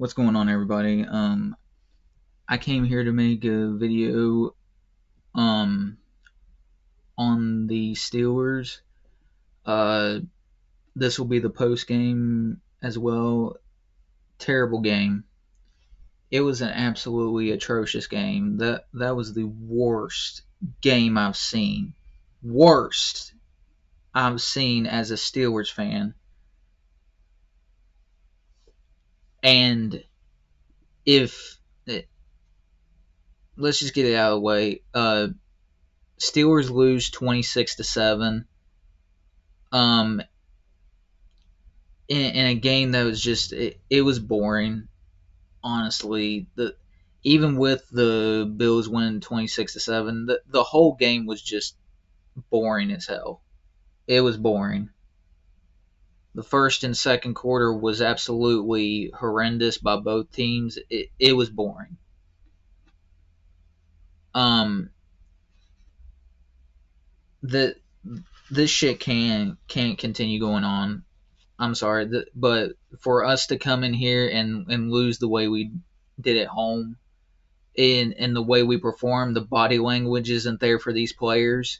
What's going on, everybody? I came here to make a video um on the Steelers. Uh, this will be the post game as well. Terrible game. It was an absolutely atrocious game. That was the worst game I've seen. Worst I've seen as a Steelers fan. And if let's just get it out of the way. Steelers lose 26-7. Um, in a game that was just it was boring. Honestly, the even with the Bills winning 26-7, the whole game was just boring as hell. It was boring. The first and second quarter was absolutely horrendous by both teams. It was boring. Um, the this shit can't continue going on. I'm sorry, but for us to come in here and lose the way we did at home, in the way we perform, the body language isn't there for these players.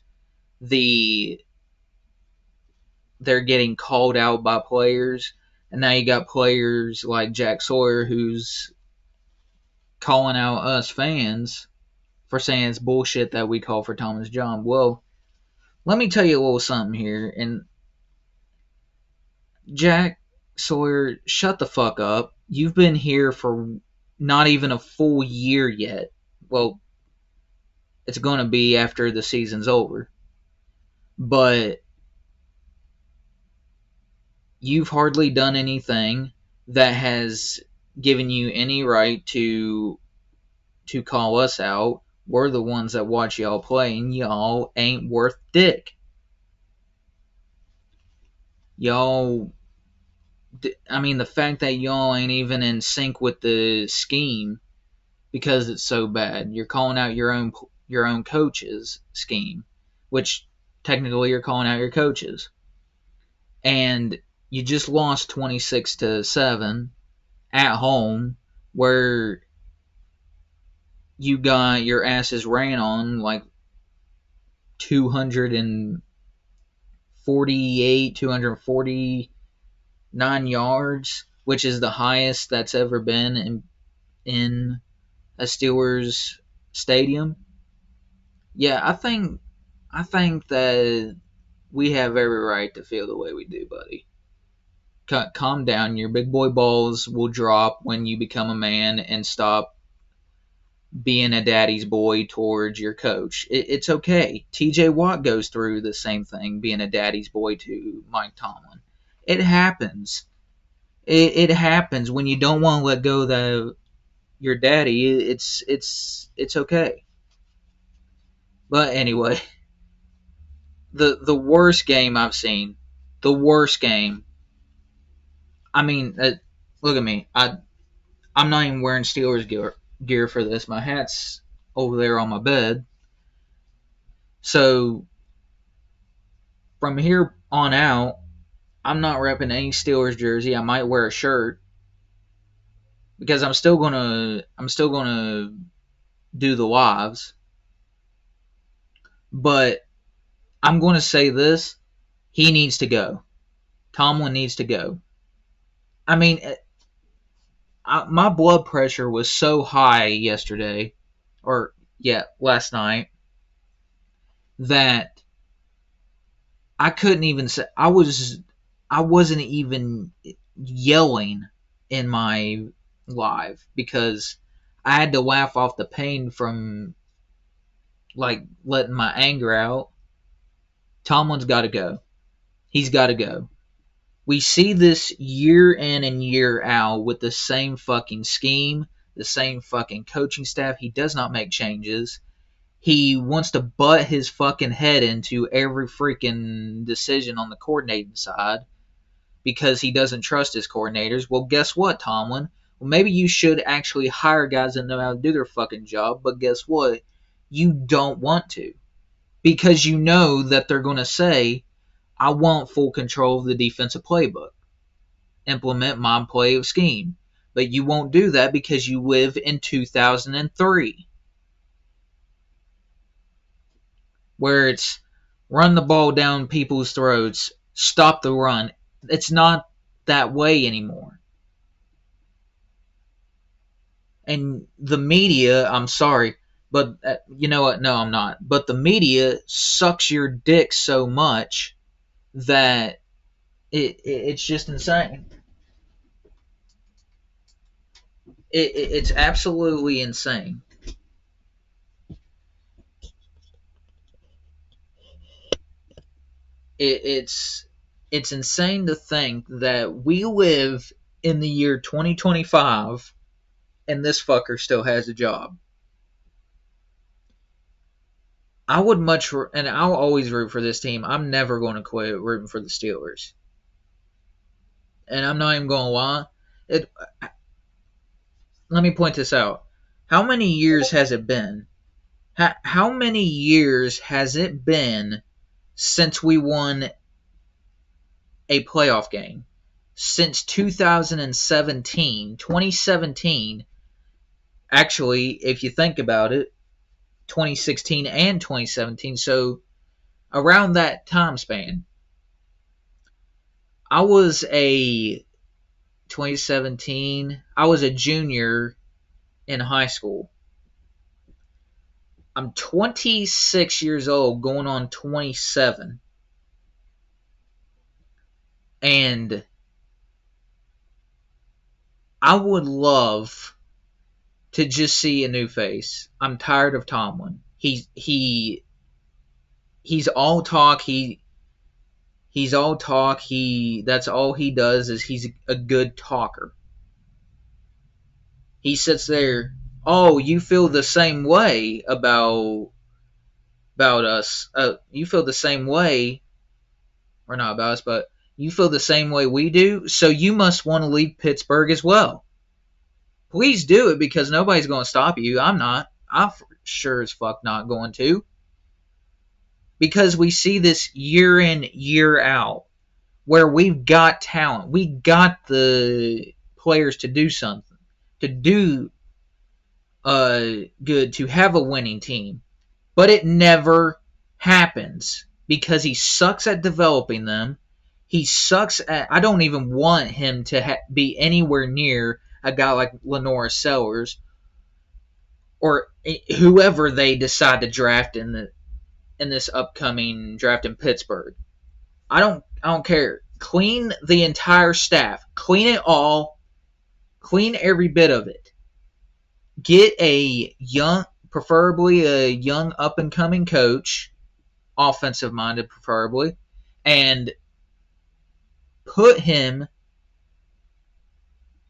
They're getting called out by players, and now you got players like Jack Sawyer who's calling out us fans for saying it's bullshit that we call for Thomas John. Well, let me tell you a little something here, and Jack Sawyer, shut the fuck up. You've been here for not even a full year yet. Well, it's going to be after the season's over. But you've hardly done anything that has given you any right to call us out. We're the ones that watch y'all play, and y'all ain't worth dick. Y'all, I mean, the fact that y'all ain't even in sync with the scheme because it's so bad. You're calling out your own coach's scheme, which technically you're calling out your coaches. And you just lost 26-7 at home, where you got your asses ran on like 249 yards, which is the highest that's ever been in a Steelers stadium. Yeah, I think that we have every right to feel the way we do, buddy. Calm down. Your big boy balls will drop when you become a man and stop being a daddy's boy towards your coach. It's okay. TJ Watt goes through the same thing, being a daddy's boy to Mike Tomlin. It happens. It happens when you don't want to let go of your daddy. It's okay. But anyway, the worst game I've seen. The worst game. I mean, look at me. I'm not even wearing Steelers gear for this. My hat's over there on my bed. So from here on out, I'm not repping any Steelers jersey. I might wear a shirt because I'm still gonna do the lives. But I'm gonna say this: he needs to go. Tomlin needs to go. I mean, my blood pressure was so high yesterday, or last night, that I couldn't even say. I wasn't even yelling in my live because I had to laugh off the pain from like letting my anger out. Tomlin's got to go. He's got to go. We see this year in and year out with the same fucking scheme, the same fucking coaching staff. He does not make changes. He wants to butt his fucking head into every freaking decision on the coordinating side because he doesn't trust his coordinators. Well, guess what, Tomlin? Well, maybe you should actually hire guys that know how to do their fucking job, but guess what? You don't want to. Because you know that they're going to say, I want full control of the defensive playbook. Implement my play of scheme. But you won't do that because you live in 2003, where it's run the ball down people's throats, stop the run. It's not that way anymore. And the media, I'm sorry, but you know what? No, I'm not. But the media sucks your dick so much that it's just insane. It's absolutely insane. It's insane to think that we live in the year 2025 and this fucker still has a job. I would much, and I'll always root for this team. I'm never going to quit rooting for the Steelers, and I'm not even going to lie. It. Let me point this out. How many years has it been? How many years has it been since we won a playoff game? Since 2017, 2017. Actually, if you think about it, 2016 and 2017. So around that time span, I was a 2017. I was a junior in high school. I'm 26 years old, going on 27, and I would love to just see a new face. I'm tired of Tomlin. He's all talk. He's all talk. That's all he does is he's a good talker. He sits there. Oh, you feel the same way about us. You feel the same way, or not about us, but you feel the same way we do. So you must want to leave Pittsburgh as well. Please do it because nobody's going to stop you. I'm not. I'm sure as fuck not going to. Because we see this year in, year out, where we've got talent. We got the players to do something, to do good, to have a winning team. But it never happens because he sucks at developing them. He sucks at. I don't even want him to be anywhere near a guy like Lenora Sellers or whoever they decide to draft in this upcoming draft in Pittsburgh. I don't care. Clean the entire staff. Clean it all. Clean every bit of it. Get a young, preferably a young up and coming coach, offensive minded preferably, and put him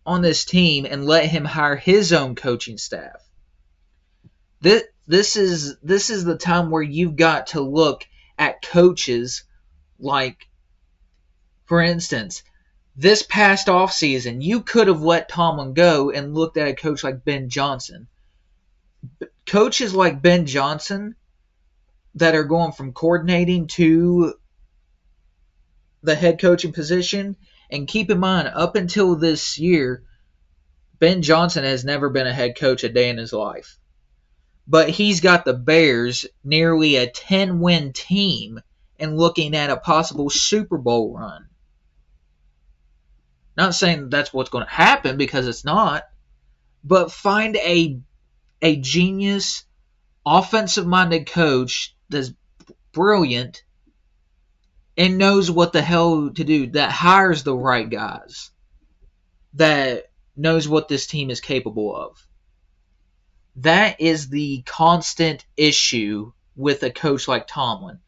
on this team and let him hire his own coaching staff. This is the time where you've got to look at coaches like, for instance, this past offseason, you could have let Tomlin go and looked at a coach like Ben Johnson. Coaches like Ben Johnson that are going from coordinating to the head coaching position, and keep in mind, up until this year, Ben Johnson has never been a head coach a day in his life. But he's got the Bears nearly a 10-win team and looking at a possible Super Bowl run. Not saying that's what's going to happen because it's not, but find a genius, offensive-minded coach that's brilliant and knows what the hell to do, that hires the right guys, that knows what this team is capable of. That is the constant issue with a coach like Tomlin.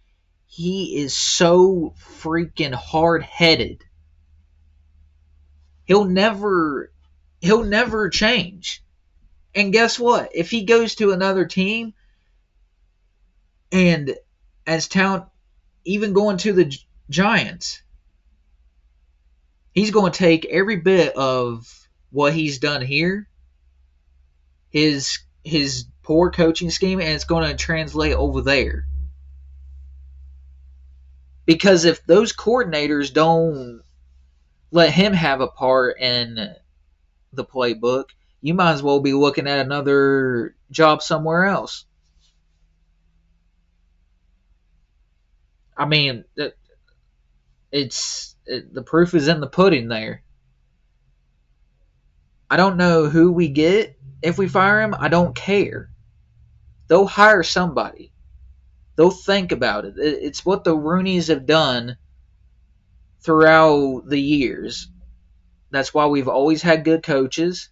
He is so freaking hard-headed. He'll never change. And guess what? If he goes to another team and as talent, even going to the Giants, he's going to take every bit of what he's done here, his poor coaching scheme, and it's going to translate over there. Because if those coordinators don't let him have a part in the playbook, you might as well be looking at another job somewhere else. I mean, the proof is in the pudding there. I don't know who we get if we fire him. I don't care. They'll hire somebody. They'll think about it. It's what the Rooneys have done throughout the years. That's why we've always had good coaches.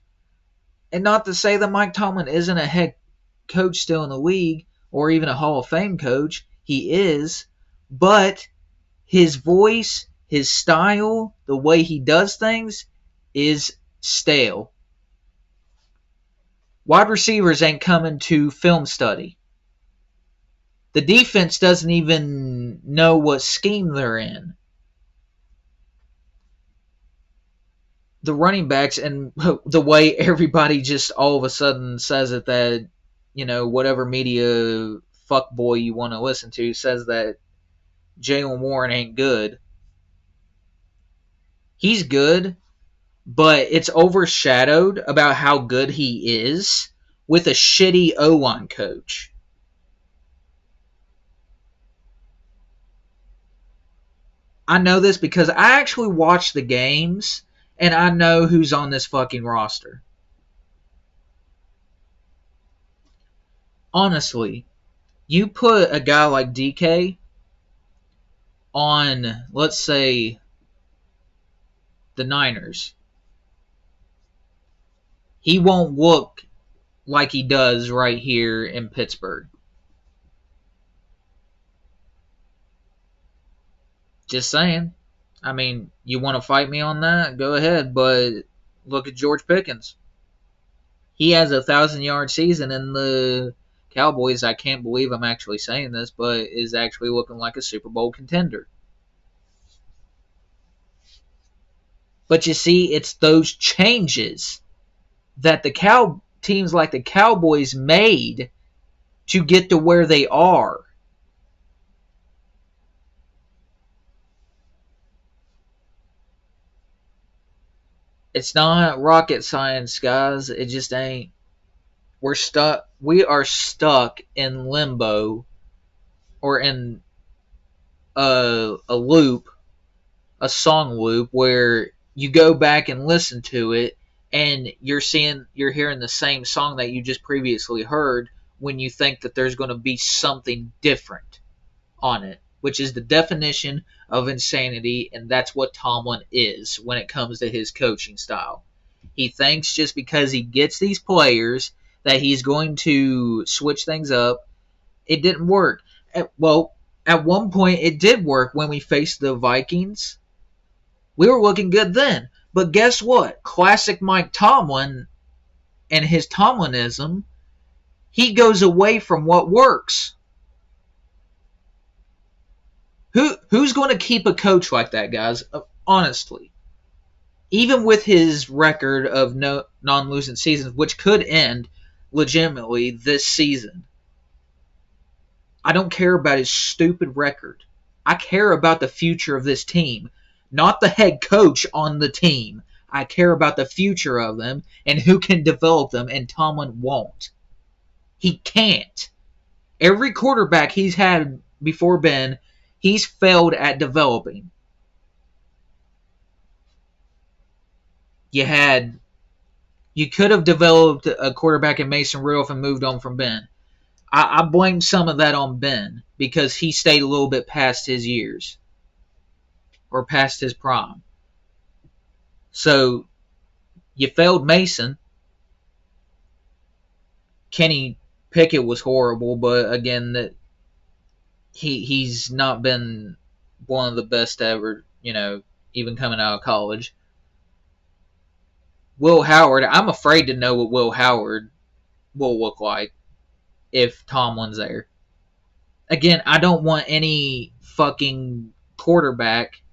And not to say that Mike Tomlin isn't a head coach still in the league or even a Hall of Fame coach. He is. But his voice, his style, the way he does things is stale. Wide receivers ain't coming to film study. The defense doesn't even know what scheme they're in. The running backs and the way everybody just all of a sudden says it that, whatever media fuckboy you want to listen to says that Jaylen Warren ain't good. He's good, but it's overshadowed about how good he is with a shitty O-line coach. I know this because I actually watch the games and I know who's on this fucking roster. Honestly, you put a guy like DK on, let's say, the Niners, he won't look like he does right here in Pittsburgh. Just saying. I mean, you want to fight me on that? Go ahead, but look at George Pickens. He has a 1,000-yard season, and the Cowboys, I can't believe I'm actually saying this, but is actually looking like a Super Bowl contender. But you see, it's those changes that the teams like the Cowboys made to get to where they are. It's not rocket science, guys. It just ain't. We're stuck. We are stuck in limbo, or in a loop, a song loop, where you go back and listen to it, and you're hearing the same song that you just previously heard when you think that there's going to be something different on it, which is the definition of insanity, and that's what Tomlin is when it comes to his coaching style. He thinks just because he gets these players that he's going to switch things up. It didn't work. At one point it did work when we faced the Vikings. We were looking good then. But guess what? Classic Mike Tomlin and his Tomlinism, he goes away from what works. Who's going to keep a coach like that, guys? Honestly. Even with his record of no non-losing seasons, which could end legitimately this season. I don't care about his stupid record. I care about the future of this team, not the head coach on the team. I care about the future of them and who can develop them, and Tomlin won't. He can't. Every quarterback he's had before Ben, he's failed at developing. You could have developed a quarterback in Mason Rudolph and moved on from Ben. I blame some of that on Ben because he stayed a little bit past his years or past his prime. So you failed Mason. Kenny Pickett was horrible, but again, he's not been one of the best ever, even coming out of college. Will Howard, I'm afraid to know what Will Howard will look like if Tomlin's there. Again, I don't want any fucking quarterback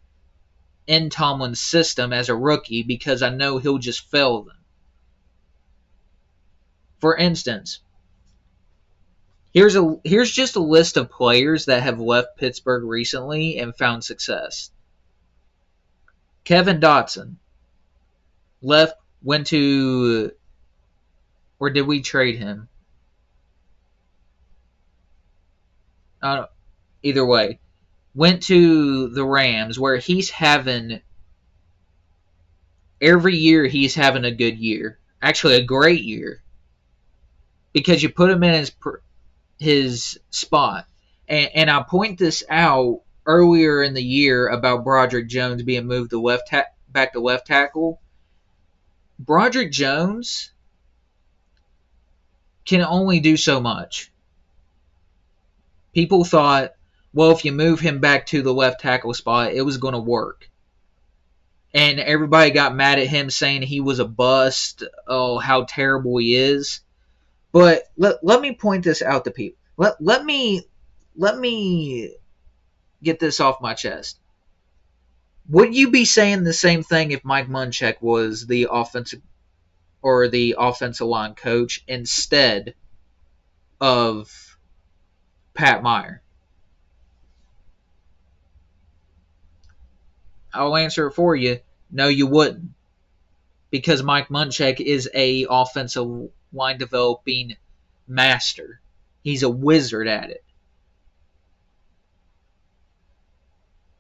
in Tomlin's system as a rookie because I know he'll just fail them. For instance, here's just a list of players that have left Pittsburgh recently and found success. Kevin Dotson left Went to, or did we trade him? Either way, went to the Rams, where he's having every year he's having a good year, actually a great year, because you put him in his spot. And I point this out earlier in the year about Broderick Jones being moved to back to left tackle. Broderick Jones can only do so much. People thought, well, if you move him back to the left tackle spot, it was going to work. And everybody got mad at him saying he was a bust. Oh, how terrible he is. But let me point this out to people. Let me get this off my chest. Would you be saying the same thing if Mike Munchak was the offensive line coach instead of Pat Meyer? I'll answer it for you. No, you wouldn't. Because Mike Munchak is a offensive line developing master. He's a wizard at it.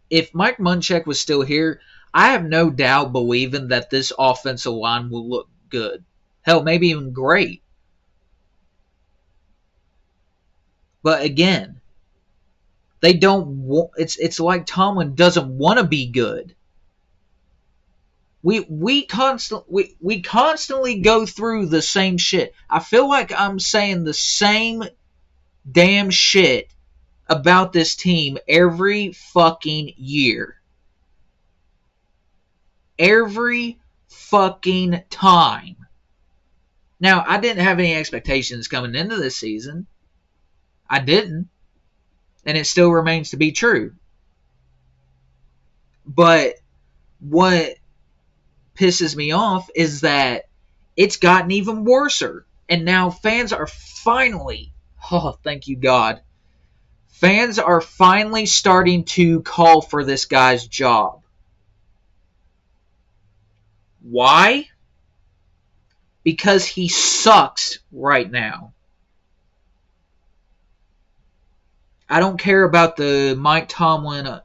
If Mike Munchak was still here, I have no doubt believing that this offensive line will look good. Hell, maybe even great. But again, they don't. It's like Tomlin doesn't want to be good. We constantly go through the same shit. I feel like I'm saying the same damn shit about this team every fucking year. Every fucking time. Now, I didn't have any expectations coming into this season. I didn't. And it still remains to be true. But what pisses me off is that it's gotten even worser. And now fans are finally, oh, thank you, God. Fans are finally starting to call for this guy's job. Why? Because he sucks right now. I don't care about the Mike Tomlin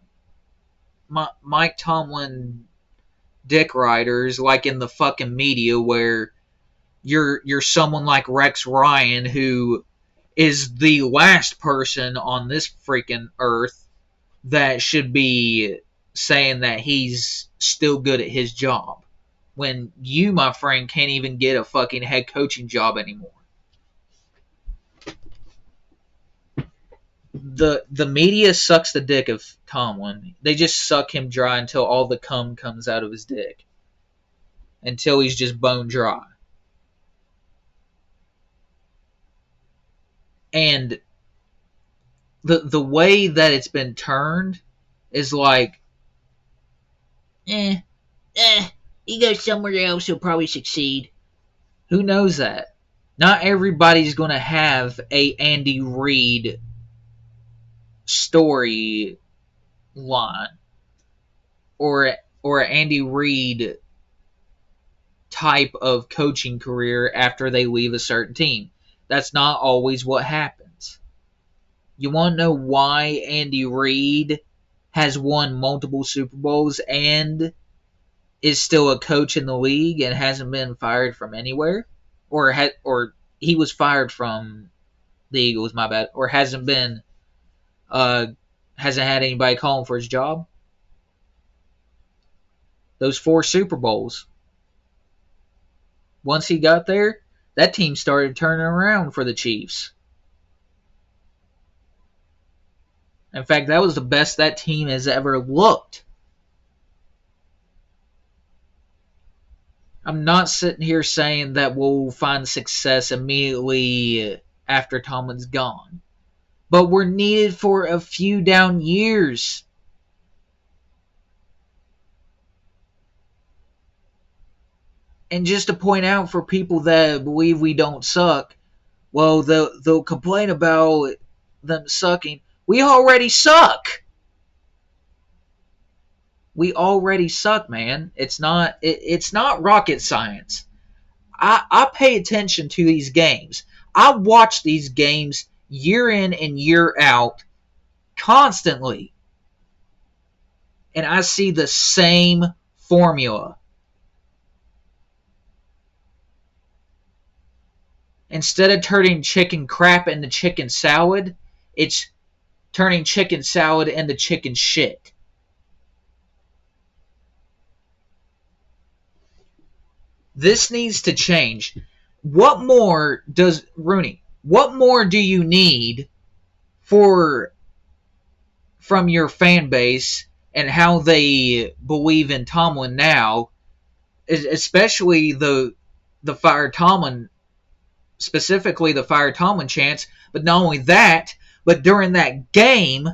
dick riders like in the fucking media where you're someone like Rex Ryan who is the last person on this freaking earth that should be saying that he's still good at his job when you, my friend, can't even get a fucking head coaching job anymore. The media sucks the dick of Tomlin. They just suck him dry until all the cum comes out of his dick. Until he's just bone dry. And the way that it's been turned is like, he goes somewhere else, he'll probably succeed. Who knows that? Not everybody's going to have a Andy Reid story line or an Andy Reid type of coaching career after they leave a certain team. That's not always what happens. You want to know why Andy Reid has won multiple Super Bowls and is still a coach in the league and hasn't been fired from anywhere? Or he was fired from the Eagles, my bad. Or hasn't had anybody call him for his job? Those 4 Super Bowls. Once he got there, that team started turning around for the Chiefs. In fact, that was the best that team has ever looked. I'm not sitting here saying that we'll find success immediately after Tomlin's gone. But we're needed for a few down years. And just to point out for people that believe we don't suck, well, they'll complain about them sucking. We already suck. We already suck, man. It's not rocket science. I pay attention to these games. I watch these games year in and year out constantly. And I see the same formula. Instead of turning chicken crap into chicken salad, it's turning chicken salad into chicken shit. This needs to change. What more does Rooney? What more do you need for from your fan base and how they believe in Tomlin now, especially the fire Tomlin, specifically the fire Tomlin chants. But not only that, but during that game,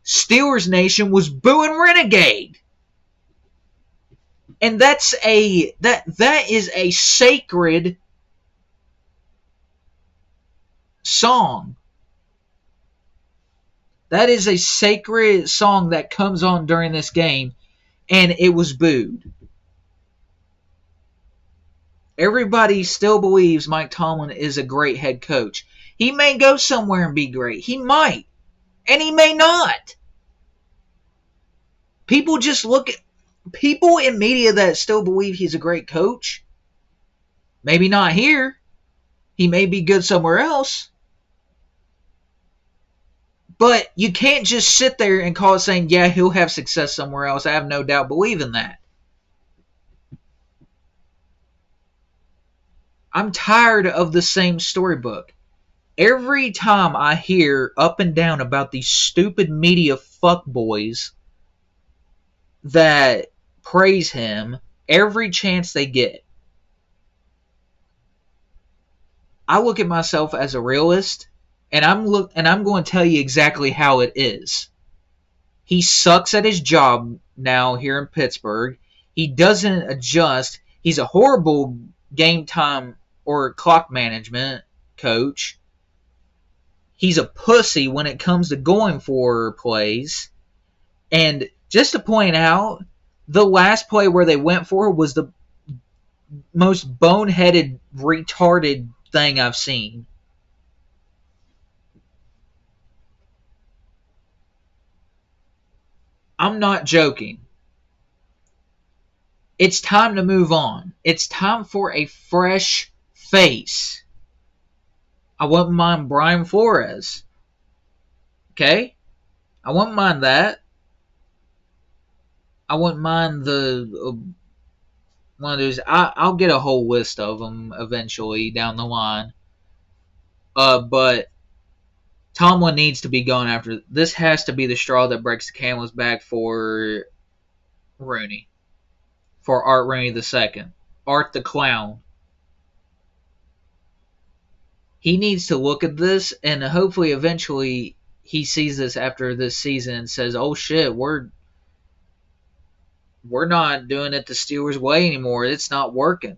Steelers Nation was booing Renegade. And that is a sacred song. That is a sacred song that comes on during this game, and it was booed. Everybody still believes Mike Tomlin is a great head coach. He may go somewhere and be great. He might. And he may not. People just look at people in media that still believe he's a great coach. Maybe not here. He may be good somewhere else. But you can't just sit there and call it saying, yeah, he'll have success somewhere else. I have no doubt believe in that. I'm tired of the same storybook. Every time I hear up and down about these stupid media fuckboys that praise him every chance they get, I look at myself as a realist, and I'm going to tell you exactly how it is. He sucks at his job now here in Pittsburgh. He doesn't adjust. He's a horrible game time or clock management coach. He's a pussy when it comes to going for plays. And just to point out, the last play where they went for was the most boneheaded, retarded thing I've seen. I'm not joking. It's time to move on. It's time for a fresh face. I wouldn't mind Brian Flores. Okay? I wouldn't mind that. I wouldn't mind the one of those. I'll get a whole list of them eventually down the line. But Tomlin needs to be going after. This has to be the straw that breaks the camel's back for Rooney. For Art Rooney II. Art the Clown. He needs to look at this, and hopefully eventually he sees this after this season and says, oh shit, we're not doing it the Steelers way anymore. It's not working.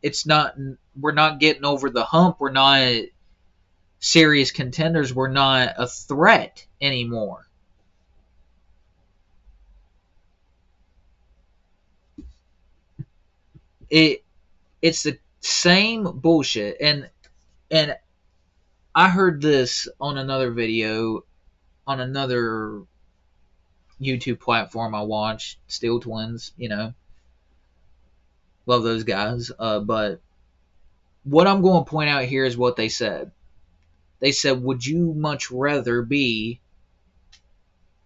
We're not getting over the hump. We're not serious contenders. We're not a threat anymore. It's the same bullshit. And I heard this on another video on another YouTube platform I watched, Steel Twins, love those guys. But what I'm going to point out here is what they said. They said, would you much rather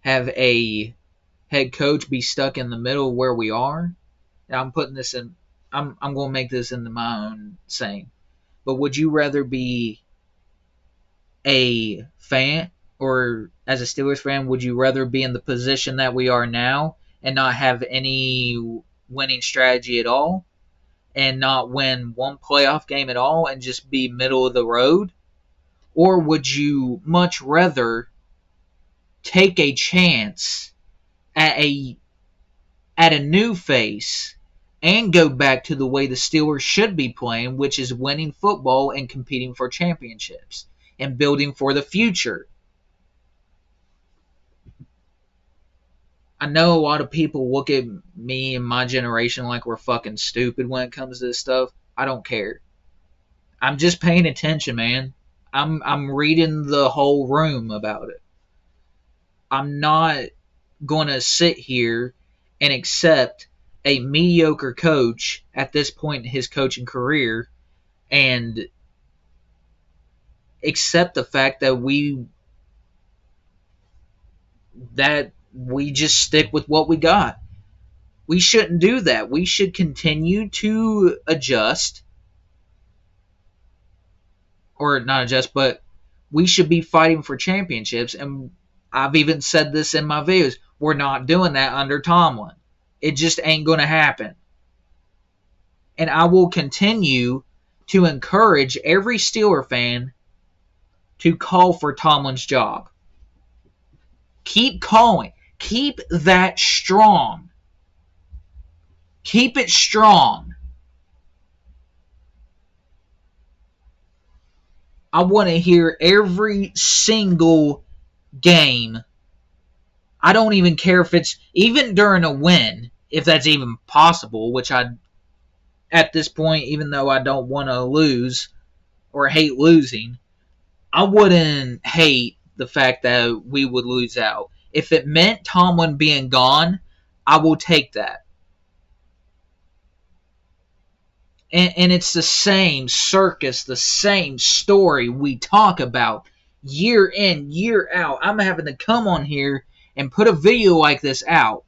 have a head coach be stuck in the middle where we are? Now I'm putting this in, I'm going to make this into my own saying. But would you rather be a fan, or as a Steelers fan, would you rather be in the position that we are now and not have any winning strategy at all and not win one playoff game at all and just be middle of the road? Or would you much rather take a chance at a new face and go back to the way the Steelers should be playing, which is winning football and competing for championships and building for the future? I know a lot of people look at me and my generation like we're fucking stupid when it comes to this stuff. I don't care. I'm just paying attention, man. I'm reading the whole room about it. I'm not going to sit here and accept a mediocre coach at this point in his coaching career and accept the fact that we just stick with what we got. We shouldn't do that. We should continue to adjust, or not adjust, but we should be fighting for championships. And I've even said this in my videos. We're not doing that under Tomlin. It just ain't going to happen. And I will continue to encourage every Steeler fan to call for Tomlin's job. Keep calling. Keep that strong. Keep it strong. I want to hear every single game. I don't even care if it's even during a win, if that's even possible, which at this point, even though I don't want to lose or hate losing, I wouldn't hate the fact that we would lose out. If it meant Tomlin being gone, I will take that. And it's the same circus, the same story we talk about year in, year out. I'm having to come on here and put a video like this out.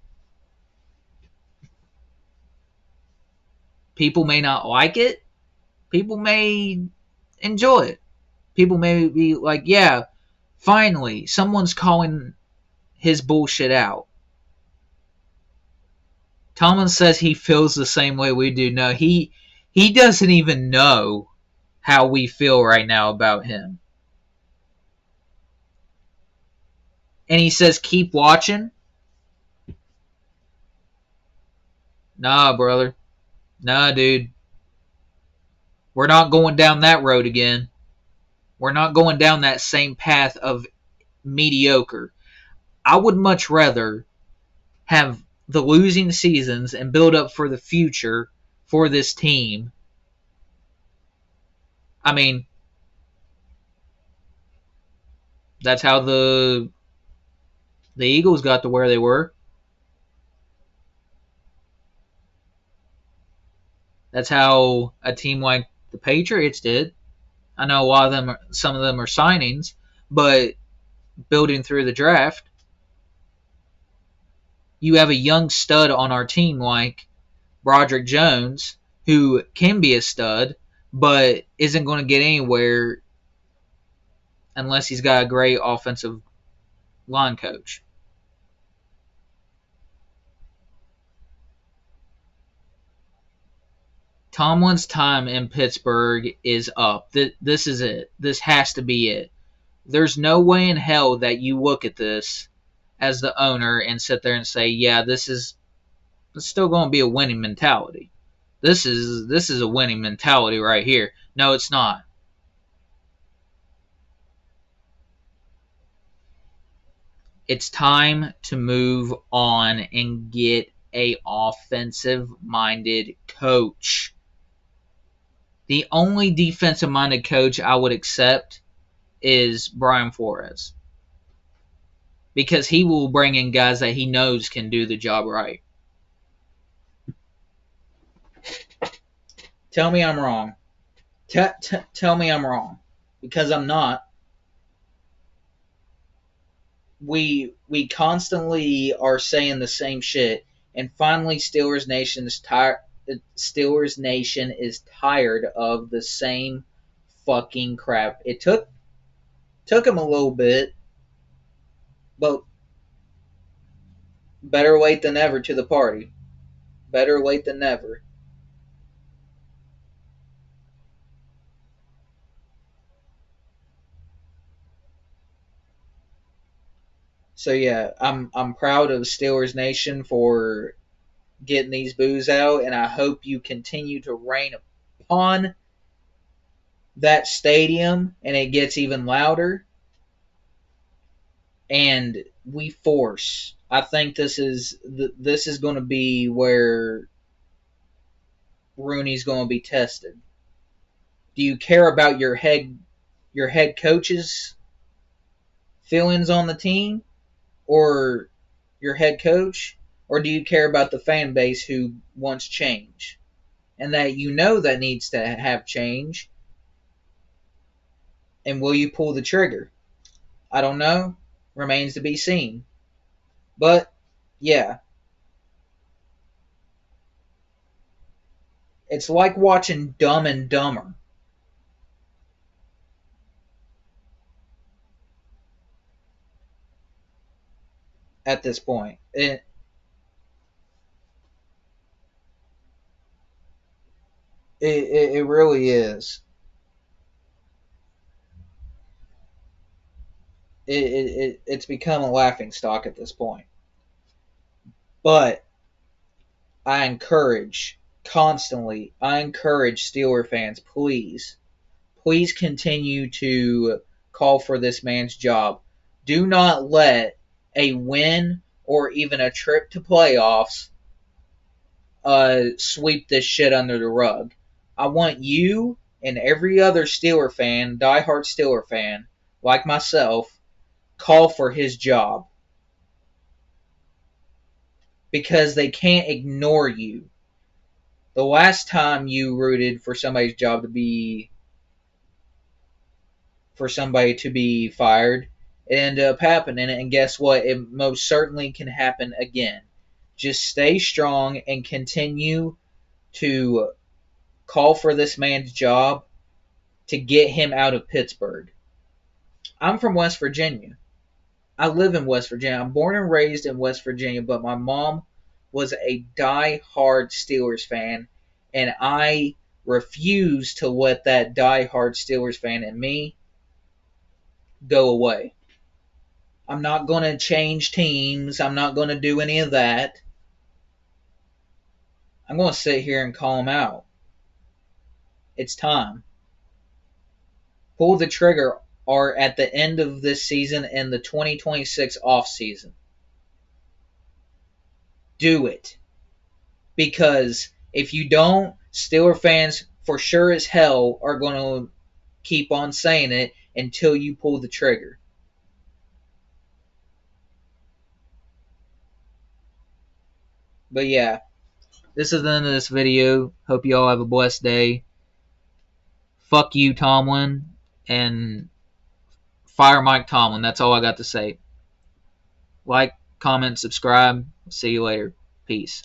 People may not like it. People may enjoy it. People may be like, yeah, finally, someone's calling his bullshit out. Tomlin says he feels the same way we do. No, he doesn't even know how we feel right now about him. And he says, keep watching. Nah, brother. Nah, dude. We're not going down that road again. We're not going down that same path of mediocre. I would much rather have the losing seasons and build up for the future for this team. I mean, that's how the Eagles got to where they were. That's how a team like the Patriots did. I know a lot of them, some of them are signings, but building through the draft, you have a young stud on our team like Broderick Jones, who can be a stud, but isn't going to get anywhere unless he's got a great offensive line coach. Tomlin's time in Pittsburgh is up. This is it. This has to be it. There's no way in hell that you look at this as the owner and sit there and say, yeah, this is still going to be a winning mentality. This is a winning mentality right here. No, it's not. It's time to move on and get a offensive-minded coach. The only defensive-minded coach I would accept is Brian Flores, because he will bring in guys that he knows can do the job right. Tell me I'm wrong. Tell me I'm wrong, because I'm not. We constantly are saying the same shit, and finally Steelers Nation is tired. Steelers Nation is tired of the same fucking crap. It took him a little bit, but better late than never to the party. Better late than never. So yeah, I'm proud of Steelers Nation for getting these boos out, and I hope you continue to rain upon that stadium and it gets even louder, and we force I think this is going to be where Rooney's going to be tested. Do you care about your head coach's feelings on the team, or your head coach, or do you care about the fan base who wants change and that that needs to have change? And will you pull the trigger? I don't know. Remains to be seen. But yeah, it's like watching Dumb and Dumber at this point. It really is. It's become a laughing stock at this point. But I encourage Steeler fans, please continue to call for this man's job. Do not let a win or even a trip to playoffs sweep this shit under the rug. I want you and every other diehard Steeler fan, like myself, call for his job because they can't ignore you. The last time you rooted for somebody's job to be for somebody to be fired, it ended up happening, and guess what? It most certainly can happen again. Just stay strong and continue to call for this man's job to get him out of Pittsburgh. I'm from West Virginia. I live in West Virginia. I'm born and raised in West Virginia, but my mom was a die-hard Steelers fan, and I refuse to let that die-hard Steelers fan in me go away. I'm not going to change teams. I'm not going to do any of that. I'm going to sit here and call him out. It's time. Pull the trigger or at the end of this season and the 2026 off season. Do it. Because if you don't, Steeler fans for sure as hell are going to keep on saying it until you pull the trigger. But yeah, this is the end of this video. Hope you all have a blessed day. Fuck you, Tomlin, and fire Mike Tomlin. That's all I got to say. Like, comment, subscribe. See you later. Peace.